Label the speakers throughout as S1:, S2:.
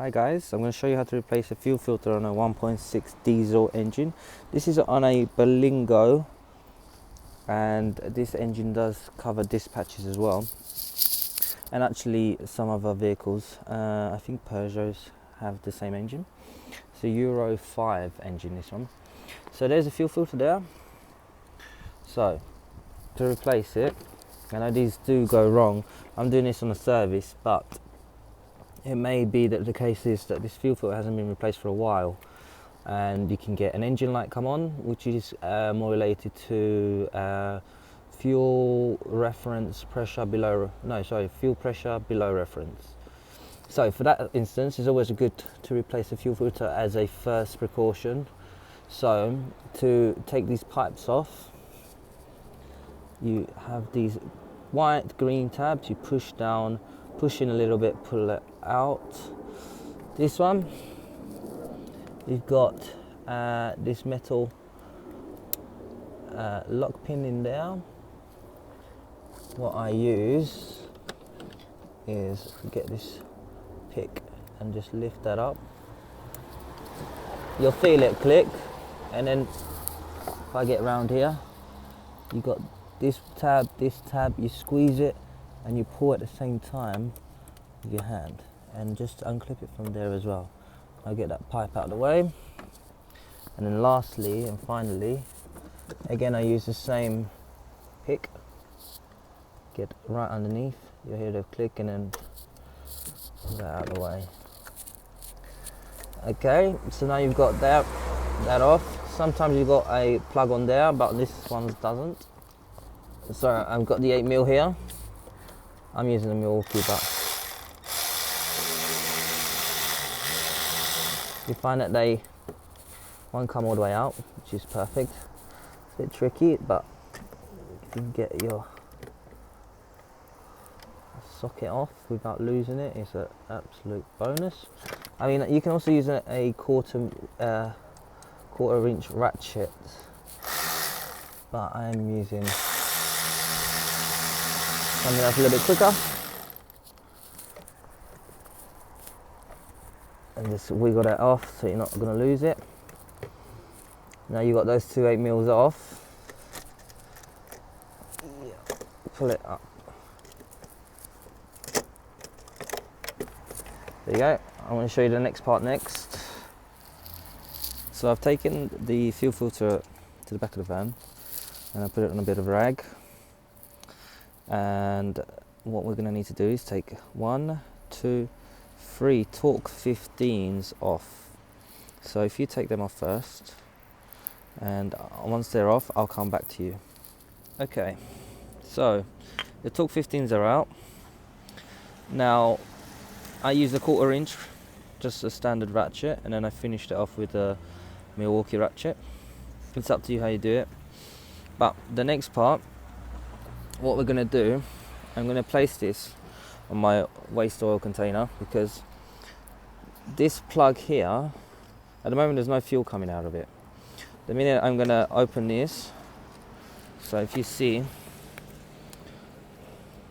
S1: Hi guys, I'm going to show you how to replace a fuel filter on a 1.6 diesel engine. This is on a Berlingo, and this engine does cover dispatches as well, and actually some other vehicles. I think Peugeots have the same engine. It's a Euro 5 engine, this one. So there's a fuel filter there. So to replace it, I know these do go wrong. I'm doing this on a service, but it may be that the case is that this fuel filter hasn't been replaced for a while, and you can get an engine light come on, which is more related to fuel pressure below reference. So for that instance, it's always good to replace the fuel filter as a first precaution. So to take these pipes off, you have these white green tabs. You push down, push in a little bit, pull it out. This one, you've got this metal lock pin in there. What I use is get this pick and just lift that up. You'll feel it click, and then if I get around here, you got this tab, you squeeze it and you pull at the same time with your hand, and just unclip it from there as well. I'll get that pipe out of the way, and then lastly and finally, again I use the same pick, get right underneath, you'll hear the click, and then pull that out of the way. Okay, so now you've got that off. Sometimes you've got a plug on there, but this one doesn't. So I've got the 8mm here. I'm using a Milwaukee, but you find that they won't come all the way out, which is perfect. It's a bit tricky, but if you can get your socket off without losing it, it's an absolute bonus. I mean, you can also use a quarter inch ratchet, but I am using something that's a little bit quicker, and just wiggle that off so you're not going to lose it. Now you've got those two 8mm off, pull it up, there you go. I'm going to show you the next part next. So I've taken the fuel filter to the back of the van and I put it on a bit of rag. And what we're going to need to do is take 1, 2, 3 torque 15s off. So if you take them off first, and once they're off, I'll come back to you. Okay, so the torque 15s are out. Now I use a 1/4 inch, just a standard ratchet, and then I finished it off with a Milwaukee ratchet. It's up to you how you do it. But the next part, what we're going to do, I'm going to place this on my waste oil container, because this plug here, at the moment there's no fuel coming out of it. The minute I'm going to open this, so if you see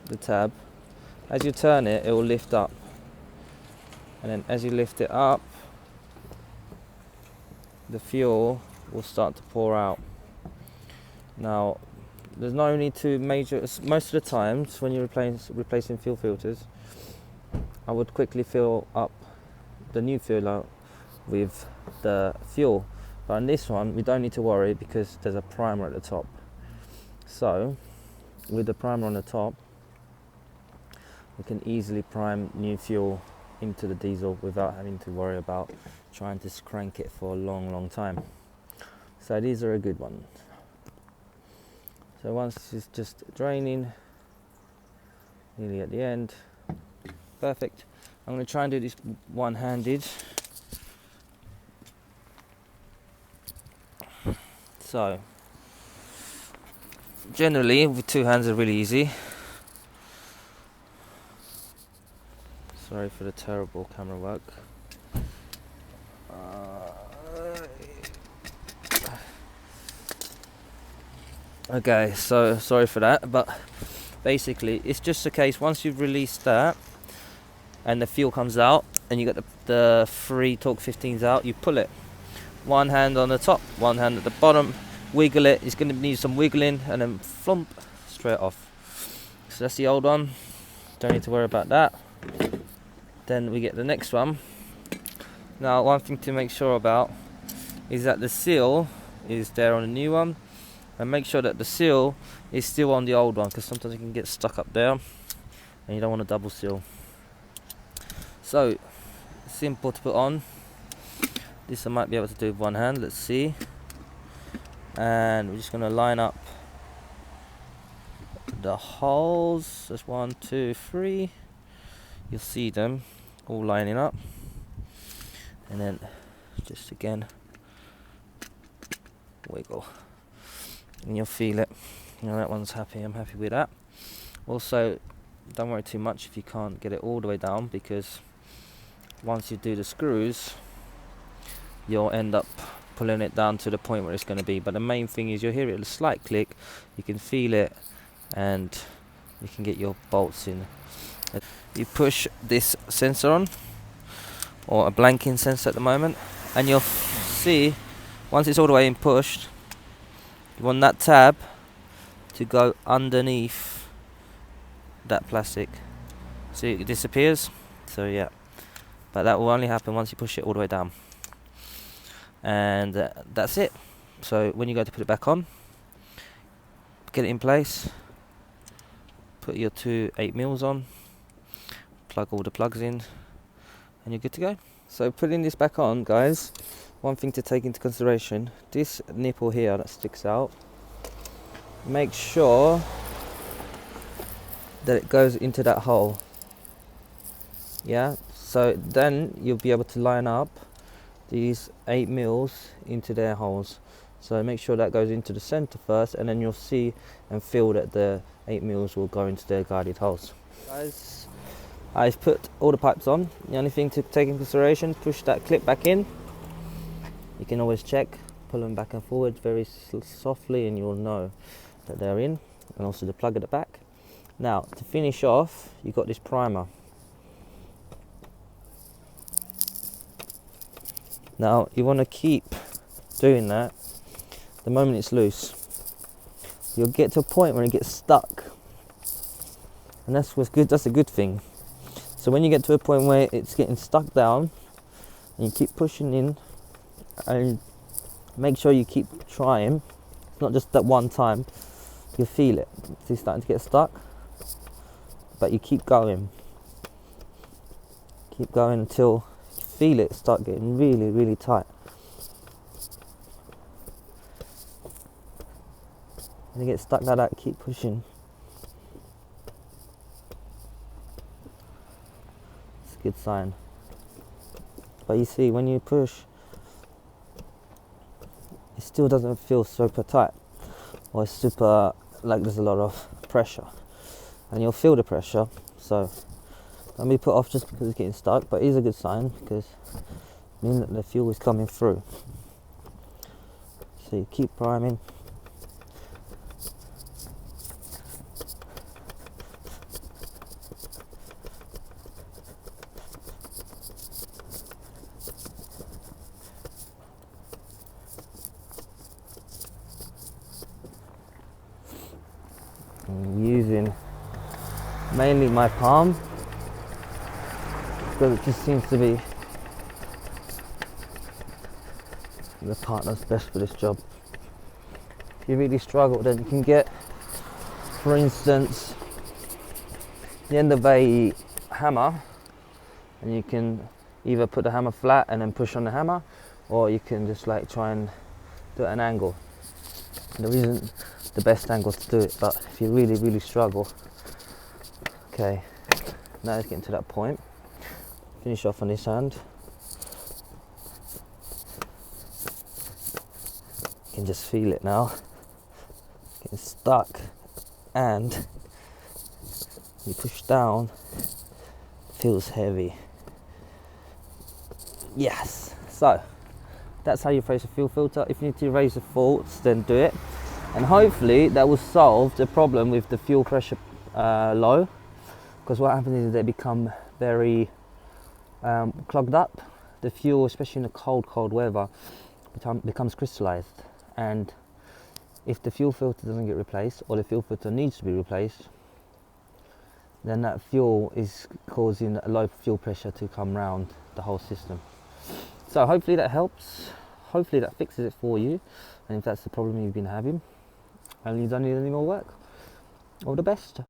S1: the tab, as you turn it, it will lift up, and then as you lift it up, the fuel will start to pour out. Now there's no need to most of the times when you're replacing fuel filters, I would quickly fill up the new fuel with the fuel, but on this one we don't need to worry because there's a primer at the top. So with the primer on the top, we can easily prime new fuel into the diesel without having to worry about trying to crank it for a long time. So these are a good one. So once it's just draining, nearly at the end, perfect. I'm going to try and do this one-handed. So generally with two hands are really easy. Sorry for the terrible camera work. Okay, so sorry for that, but basically it's just a case, once you've released that and the fuel comes out, and you got the 3 torque 15s out, you pull it. One hand on the top, one hand at the bottom, wiggle it. It's going to need some wiggling, and then flump, straight off. So that's the old one, don't need to worry about that. Then we get the next one. Now one thing to make sure about is that the seal is there on the new one, and make sure that the seal is still on the old one, because sometimes it can get stuck up there and you don't want a double seal. So simple to put on. This I might be able to do with one hand, let's see. And we're just going to line up the holes. There's 1, 2, 3. You'll see them all lining up, and then just again wiggle, and you'll feel it. You know, that one's happy, I'm happy with that. Also, don't worry too much if you can't get it all the way down, because once you do the screws you'll end up pulling it down to the point where it's going to be. But the main thing is you'll hear it a slight click, you can feel it, and you can get your bolts in. You push this sensor on, or a blanking sensor at the moment, and you'll see once it's all the way in pushed, you want that tab to go underneath that plastic. See, it disappears. So yeah, but that will only happen once you push it all the way down, and that's it. So when you go to put it back on, get it in place, put your 2 8mm on, plug all the plugs in, and you're good to go. So putting this back on, guys, one thing to take into consideration, this nipple here that sticks out, make sure that it goes into that hole. Yeah, so then you'll be able to line up these 8mm into their holes. So make sure that goes into the center first, and then you'll see and feel that the 8mm will go into their guided holes. Guys, I've put all the pipes on. The only thing to take into consideration, push that clip back in. You can always check, pull them back and forward very softly, and you'll know that they're in, and also the plug at the back. Now to finish off, you've got this primer. Now you want to keep doing that the moment it's loose. You'll get to a point where it gets stuck, and that's what's good. That's a good thing. So when you get to a point where it's getting stuck down, and you keep pushing in, and make sure you keep trying, it's not just that one time, you feel it. It's starting to get stuck, but you keep going until you feel it start getting really, really tight. When you get stuck like that, keep pushing. It's a good sign. But you see, when you push, it still doesn't feel super tight, or super like there's a lot of pressure, and you'll feel the pressure. So don't be put off just because it's getting stuck, but it is a good sign, because it means that the fuel is coming through. So you keep priming. I'm using mainly my palm, because it just seems to be the part that's best for this job. If you really struggle, then you can get, for instance, the end of a hammer, and you can either put the hammer flat and then push on the hammer, or you can just like try and do it at an angle. And there isn't the best angle to do it, but if you really, really struggle. Okay, now it's getting to that point. Finish off on this hand. You can just feel it now, getting stuck, and you push down, feels heavy. Yes, so that's how you replace a fuel filter. If you need to raise the faults, then do it, and hopefully that will solve the problem with the fuel pressure low, because what happens is they become very clogged up, the fuel, especially in the cold weather, becomes crystallized, and if the fuel filter doesn't get replaced, or the fuel filter needs to be replaced, then that fuel is causing a low fuel pressure to come round the whole system. So hopefully that helps, hopefully that fixes it for you, and if that's the problem you've been having and you don't need any more work, all the best.